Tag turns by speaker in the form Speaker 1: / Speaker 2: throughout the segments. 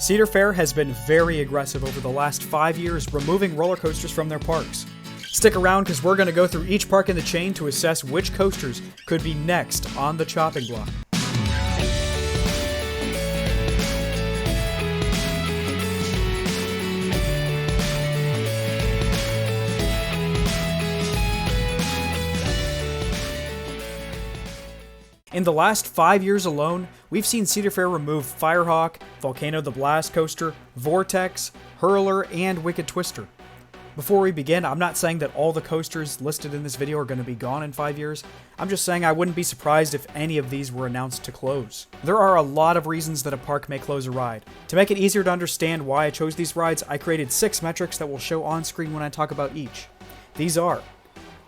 Speaker 1: Cedar Fair has been very aggressive over the last 5 years, removing roller coasters from their parks. Stick around because we're going to go through each park in the chain to assess which coasters could be next on the chopping block. In the last 5 years alone, we've seen Cedar Fair remove Firehawk, Volcano the Blast Coaster, Vortex, Hurler, and Wicked Twister. Before we begin, I'm not saying that all the coasters listed in this video are going to be gone in 5 years. I'm just saying I wouldn't be surprised if any of these were announced to close. There are a lot of reasons that a park may close a ride. To make it easier to understand why I chose these rides, I created 6 metrics that will show on screen when I talk about each. These are: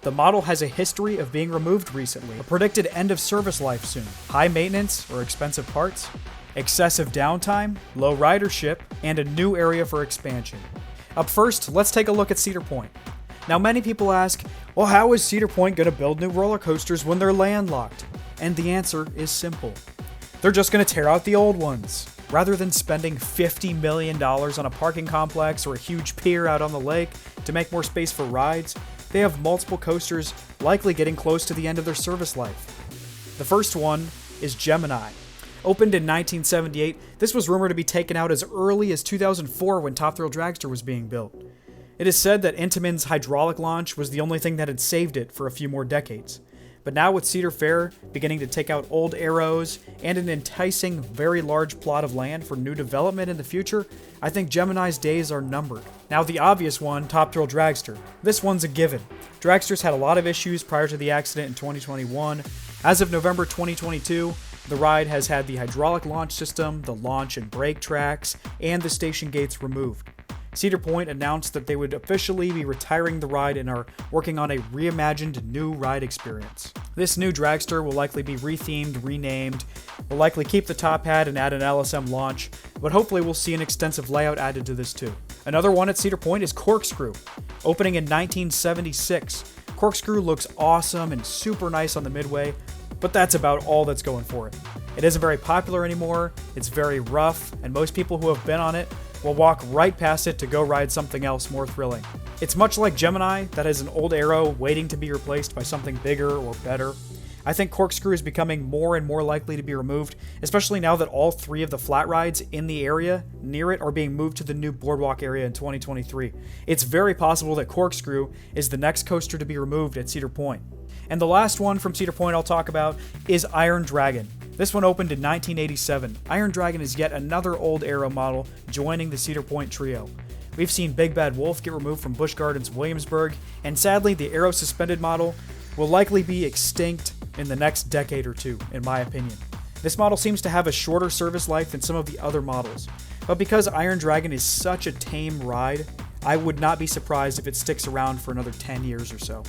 Speaker 1: the model has a history of being removed recently, a predicted end of service life soon, high maintenance or expensive parts, excessive downtime, low ridership, and a new area for expansion. Up first, let's take a look at Cedar Point. Now many people ask, well, how is Cedar Point going to build new roller coasters when they're landlocked? And the answer is simple. They're just going to tear out the old ones. Rather than spending $50 million on a parking complex or a huge pier out on the lake to make more space for rides, they have multiple coasters likely getting close to the end of their service life. The first one is Gemini. Opened in 1978, this was rumored to be taken out as early as 2004 when Top Thrill Dragster was being built. It is said that Intamin's hydraulic launch was the only thing that had saved it for a few more decades. But now with Cedar Fair beginning to take out old arrows and an enticing, very large plot of land for new development in the future, I think Gemini's days are numbered. Now the obvious one, Top Thrill Dragster. This one's a given. Dragsters had a lot of issues prior to the accident in 2021. As of November 2022, the ride has had the hydraulic launch system, the launch and brake tracks, and the station gates removed. Cedar Point announced that they would officially be retiring the ride and are working on a reimagined new ride experience. This new dragster will likely be rethemed, renamed, will likely keep the top hat and add an LSM launch, but hopefully we'll see an extensive layout added to this too. Another one at Cedar Point is Corkscrew. Opening in 1976, Corkscrew looks awesome and super nice on the midway, but that's about all that's going for it. It isn't very popular anymore, it's very rough, and most people who have been on it will walk right past it to go ride something else more thrilling. It's much like Gemini that has an old arrow waiting to be replaced by something bigger or better. I think Corkscrew is becoming more and more likely to be removed, especially now that all 3 of the flat rides in the area near it are being moved to the new boardwalk area in 2023. It's very possible that Corkscrew is the next coaster to be removed at Cedar Point. And the last one from Cedar Point I'll talk about is Iron Dragon. This one opened in 1987. Iron Dragon is yet another old arrow model joining the Cedar Point trio. We've seen Big Bad Wolf get removed from Busch Gardens Williamsburg, and sadly the arrow suspended model will likely be extinct in the next decade or two, in my opinion. This model seems to have a shorter service life than some of the other models, but because Iron Dragon is such a tame ride, I would not be surprised if it sticks around for another 10 years or so.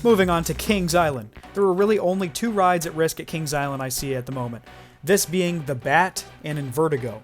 Speaker 1: Moving on to Kings Island. There are really only 2 rides at risk at Kings Island I see at the moment, this being the Bat and Invertigo.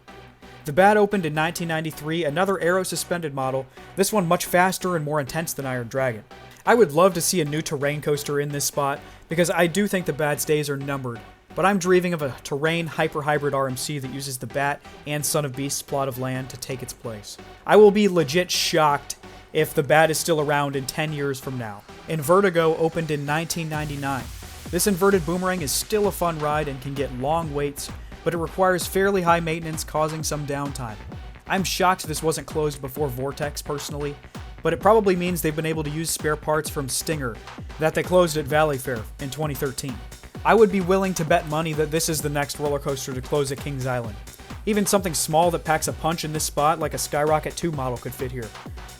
Speaker 1: The Bat opened in 1993, another arrow suspended model, this one much faster and more intense than Iron Dragon. I would love to see a new terrain coaster in this spot, because I do think the Bat's days are numbered, but I'm dreaming of a terrain hyper-hybrid RMC that uses the Bat and Son of Beast's plot of land to take its place. I will be legit shocked if the Bat is still around in 10 years from now. Invertigo opened in 1999. This inverted boomerang is still a fun ride and can get long waits, but it requires fairly high maintenance, causing some downtime. I'm shocked this wasn't closed before Vortex personally, but it probably means they've been able to use spare parts from Stinger that they closed at Valley Fair in 2013. I would be willing to bet money that this is the next roller coaster to close at Kings Island. Even something small that packs a punch in this spot, like a Skyrocket 2 model, could fit here.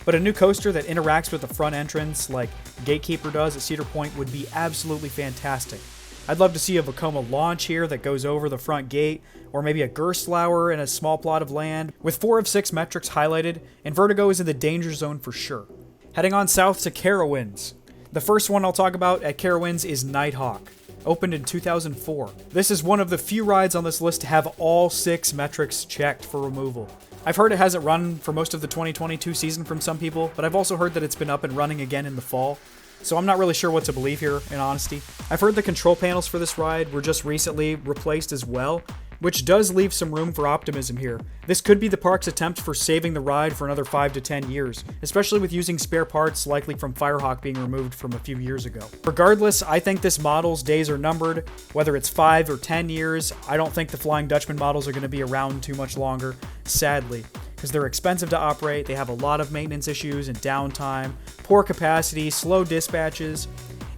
Speaker 1: But a new coaster that interacts with the front entrance, like Gatekeeper does at Cedar Point, would be absolutely fantastic. I'd love to see a Vekoma launch here that goes over the front gate, or maybe a Gerstlauer in a small plot of land. With 4 of 6 metrics highlighted, Invertigo is in the danger zone for sure. Heading on south to Carowinds. The first one I'll talk about at Carowinds is Nighthawk. Opened in 2004. This is one of the few rides on this list to have all 6 metrics checked for removal. I've heard it hasn't run for most of the 2022 season from some people, but I've also heard that it's been up and running again in the fall, so I'm not really sure what to believe here, in honesty. I've heard the control panels for this ride were just recently replaced as well, which does leave some room for optimism here. This could be the park's attempt for saving the ride for another 5 to 10 years, especially with using spare parts likely from Firehawk being removed from a few years ago. Regardless, I think this model's days are numbered, whether it's 5 or 10 years. I don't think the Flying Dutchman models are going to be around too much longer, sadly, because they're expensive to operate, they have a lot of maintenance issues and downtime, poor capacity, slow dispatches,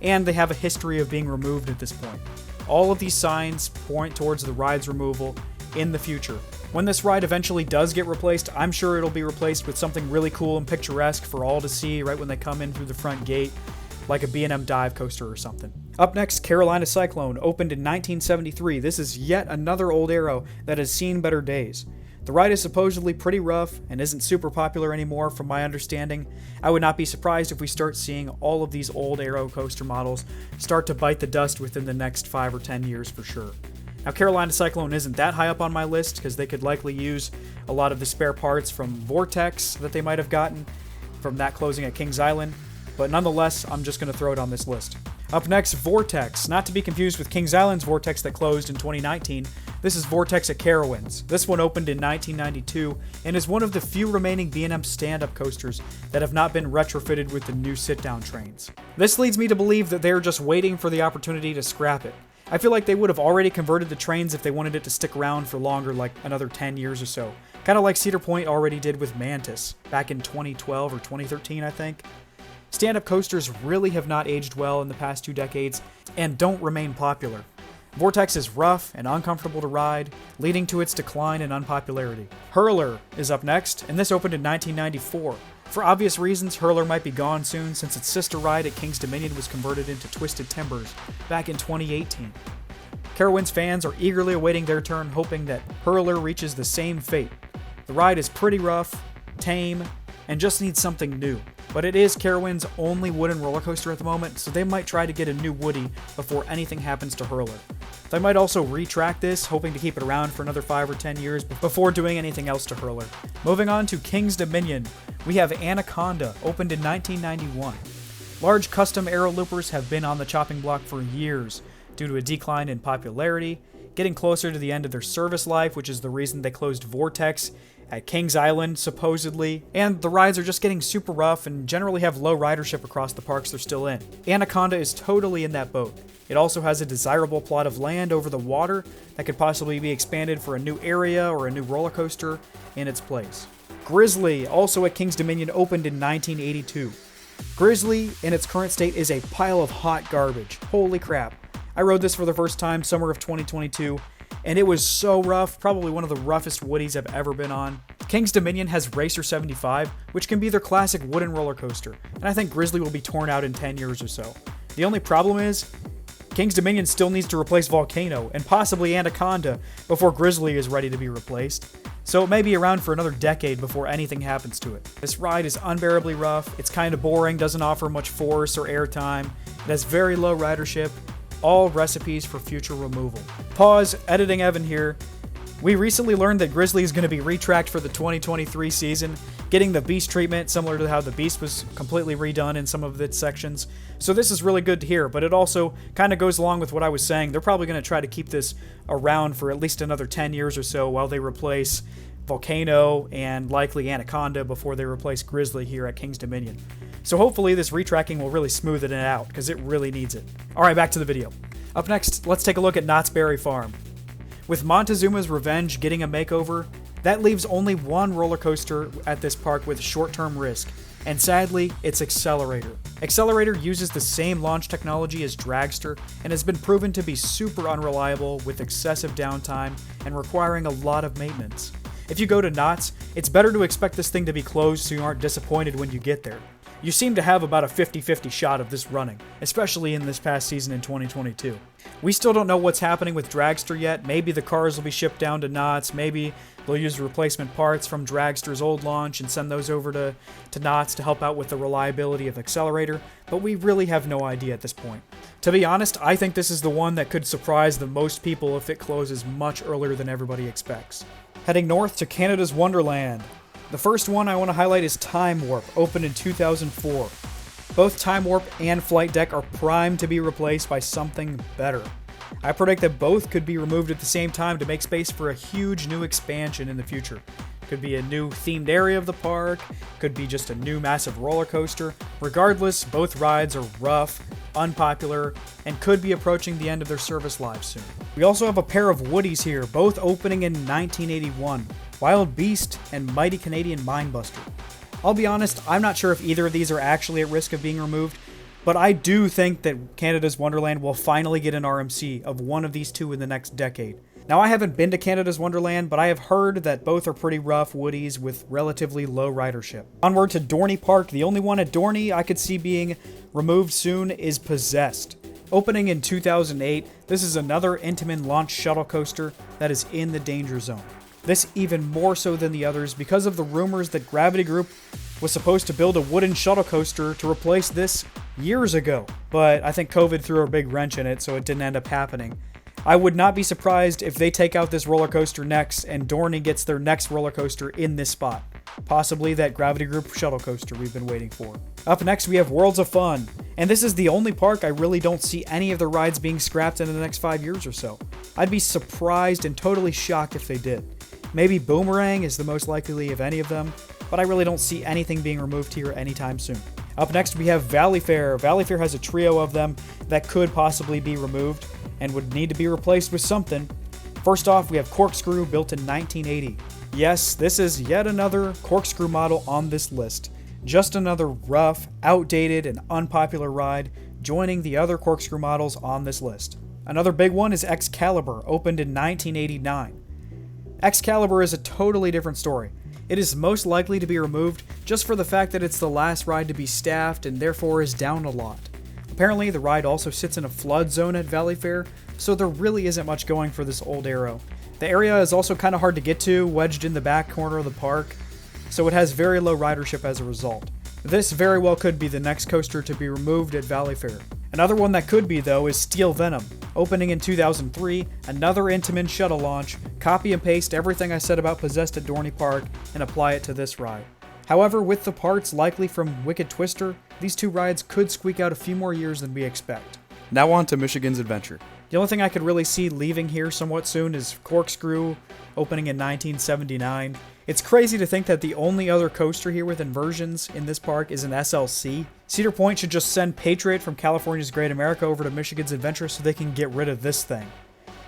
Speaker 1: and they have a history of being removed at this point. All of these signs point towards the ride's removal in the future. When this ride eventually does get replaced, I'm sure it'll be replaced with something really cool and picturesque for all to see right when they come in through the front gate, like a B&M dive coaster or something. Up next, Carolina Cyclone, opened in 1973. This is yet another old Aero that has seen better days. The ride is supposedly pretty rough and isn't super popular anymore from my understanding. I would not be surprised if we start seeing all of these old Aero coaster models start to bite the dust within the next 5 or 10 years for sure. Now, Carolina Cyclone isn't that high up on my list because they could likely use a lot of the spare parts from Vortex that they might have gotten from that closing at Kings Island, but nonetheless, I'm just going to throw it on this list. Up next, Vortex, not to be confused with Kings Island's Vortex that closed in 2019. This is Vortex at Carowinds. This one opened in 1992 and is one of the few remaining B&M stand-up coasters that have not been retrofitted with the new sit-down trains. This leads me to believe that they are just waiting for the opportunity to scrap it. I feel like they would have already converted the trains if they wanted it to stick around for longer, like another 10 years or so. Kind of like Cedar Point already did with Mantis, back in 2012 or 2013, I think. Stand-up coasters really have not aged well in the past 2 decades and don't remain popular. Vortex is rough and uncomfortable to ride, leading to its decline in unpopularity. Hurler is up next, and this opened in 1994. For obvious reasons, Hurler might be gone soon since its sister ride at Kings Dominion was converted into Twisted Timbers back in 2018. Carowinds fans are eagerly awaiting their turn, hoping that Hurler reaches the same fate. The ride is pretty rough, tame, and just needs something new. But it is Carowinds' only wooden roller coaster at the moment, so they might try to get a new Woody before anything happens to Hurler. They might also retract this, hoping to keep it around for another 5 or 10 years before doing anything else to Hurler. Moving on to Kings Dominion, we have Anaconda, opened in 1991. Large custom aero loopers have been on the chopping block for years due to a decline in popularity, getting closer to the end of their service life, which is the reason they closed Vortex at Kings Island, supposedly, and the rides are just getting super rough and generally have low ridership across the parks they're still in. Anaconda is totally in that boat. It also has a desirable plot of land over the water that could possibly be expanded for a new area or a new roller coaster in its place. Grizzly, also at Kings Dominion, opened in 1982. Grizzly, in its current state, is a pile of hot garbage. Holy crap. I rode this for the first time summer of 2022, and it was so rough, probably one of the roughest Woodies I've ever been on. Kings Dominion has Racer 75, which can be their classic wooden roller coaster, and I think Grizzly will be torn out in 10 years or so. The only problem is, Kings Dominion still needs to replace Volcano, and possibly Anaconda, before Grizzly is ready to be replaced. So it may be around for another decade before anything happens to it. This ride is unbearably rough, it's kind of boring, doesn't offer much force or airtime, it has very low ridership, all recipes for future removal. Pause, editing Evan here. We recently learned that Grizzly is going to be retracked for the 2023 season, getting the Beast treatment similar to how the Beast was completely redone in some of its sections. So this is really good to hear, but it also kind of goes along with what I was saying. They're probably going to try to keep this around for at least another 10 years or so while they replace Volcano and likely Anaconda before they replace Grizzly here at Kings Dominion. So hopefully this retracking will really smooth it out, because it really needs it. Alright, back to the video. Up next, let's take a look at Knott's Berry Farm. With Montezuma's Revenge getting a makeover, that leaves only one roller coaster at this park with short-term risk, and sadly, it's Accelerator. Accelerator uses the same launch technology as Dragster and has been proven to be super unreliable with excessive downtime and requiring a lot of maintenance. If you go to Knott's, it's better to expect this thing to be closed so you aren't disappointed when you get there. You seem to have about a 50-50 shot of this running, especially in this past season in 2022. We still don't know what's happening with Dragster yet. Maybe the cars will be shipped down to Knott's, maybe they'll use replacement parts from Dragster's old launch and send those over to Knott's to help out with the reliability of Accelerator, but we really have no idea at this point. To be honest, I think this is the one that could surprise the most people if it closes much earlier than everybody expects. Heading north to Canada's Wonderland. The first one I want to highlight is Time Warp, opened in 2004. Both Time Warp and Flight Deck are primed to be replaced by something better. I predict that both could be removed at the same time to make space for a huge new expansion in the future. Could be a new themed area of the park, could be just a new massive roller coaster. Regardless, both rides are rough, unpopular, and could be approaching the end of their service lives soon. We also have a pair of Woodies here, both opening in 1981, Wild Beast and Mighty Canadian Mindbuster. I'll be honest, I'm not sure if either of these are actually at risk of being removed, but I do think that Canada's Wonderland will finally get an RMC of one of these two in the next decade. Now, I haven't been to Canada's Wonderland, but I have heard that both are pretty rough Woodies with relatively low ridership. Onward to Dorney Park, the only one at Dorney I could see being removed soon is Possessed. Opening in 2008, this is another Intamin launch shuttle coaster that is in the danger zone. This even more so than the others because of the rumors that Gravity Group was supposed to build a wooden shuttle coaster to replace this years ago, but I think COVID threw a big wrench in it, so it didn't end up happening. I would not be surprised if they take out this roller coaster next and Dorney gets their next roller coaster in this spot. Possibly that Gravity Group shuttle coaster we've been waiting for. Up next we have Worlds of Fun, and this is the only park I really don't see any of the rides being scrapped in the next 5 years or so. I'd be surprised and totally shocked if they did. Maybe Boomerang is the most likely of any of them, but I really don't see anything being removed here anytime soon. Up next we have Valley Fair. Valley Fair has a trio of them that could possibly be removed and would need to be replaced with something. First off, we have Corkscrew, built in 1980. Yes, this is yet another Corkscrew model on this list. Just another rough, outdated, and unpopular ride, joining the other Corkscrew models on this list. Another big one is Excalibur, opened in 1989. Excalibur is a totally different story. It is most likely to be removed just for the fact that it's the last ride to be staffed and therefore is down a lot. Apparently, the ride also sits in a flood zone at Valley Fair, so there really isn't much going for this old arrow. The area is also kind of hard to get to, wedged in the back corner of the park, so it has very low ridership as a result. This very well could be the next coaster to be removed at Valley Fair. Another one that could be, though, is Steel Venom. Opening in 2003, another Intamin shuttle launch, copy and paste everything I said about Possessed at Dorney Park and apply it to this ride. However, with the parts likely from Wicked Twister, these two rides could squeak out a few more years than we expect. Now on to Michigan's Adventure. The only thing I could really see leaving here somewhat soon is Corkscrew, opening in 1979. It's crazy to think that the only other coaster here with inversions in this park is an SLC. Cedar Point should just send Patriot from California's Great America over to Michigan's Adventure so they can get rid of this thing.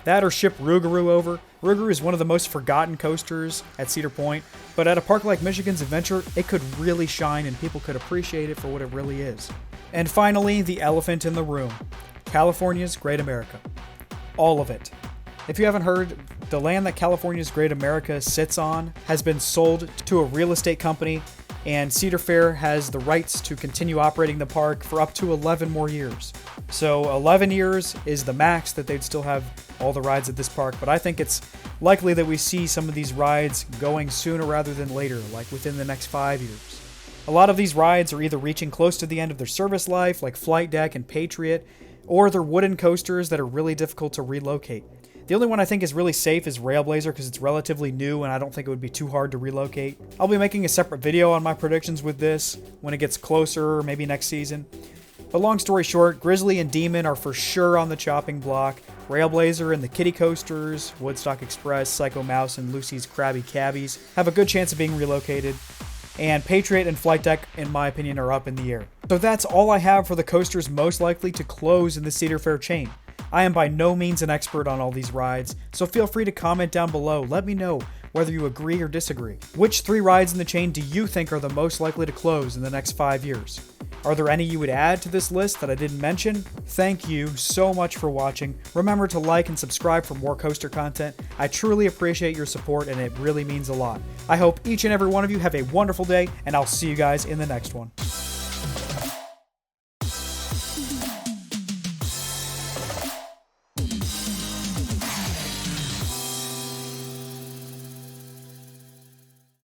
Speaker 1: That or ship Rougarou over. Rougarou is one of the most forgotten coasters at Cedar Point, but at a park like Michigan's Adventure, it could really shine and people could appreciate it for what it really is. And finally, the elephant in the room. California's Great America. All of it. If you haven't heard, the land that California's Great America sits on has been sold to a real estate company, and Cedar Fair has the rights to continue operating the park for up to 11 more years. So 11 years is the max that they'd still have all the rides at this park, but I think it's likely that we see some of these rides going sooner rather than later, like within the next 5 years. A lot of these rides are either reaching close to the end of their service life, like Flight Deck and Patriot, or they're wooden coasters that are really difficult to relocate. The only one I think is really safe is Railblazer because it's relatively new and I don't think it would be too hard to relocate. I'll be making a separate video on my predictions with this when it gets closer, maybe next season. But long story short, Grizzly and Demon are for sure on the chopping block. Railblazer and the Kitty Coasters, Woodstock Express, Psycho Mouse, and Lucy's Krabby Cabbies have a good chance of being relocated. And Patriot and Flight Deck, in my opinion, are up in the air. So that's all I have for the coasters most likely to close in the Cedar Fair chain. I am by no means an expert on all these rides, so feel free to comment down below. Let me know whether you agree or disagree. Which 3 rides in the chain do you think are the most likely to close in the next 5 years? Are there any you would add to this list that I didn't mention? Thank you so much for watching. Remember to like and subscribe for more coaster content. I truly appreciate your support and it really means a lot. I hope each and every one of you have a wonderful day, and I'll see you guys in the next one.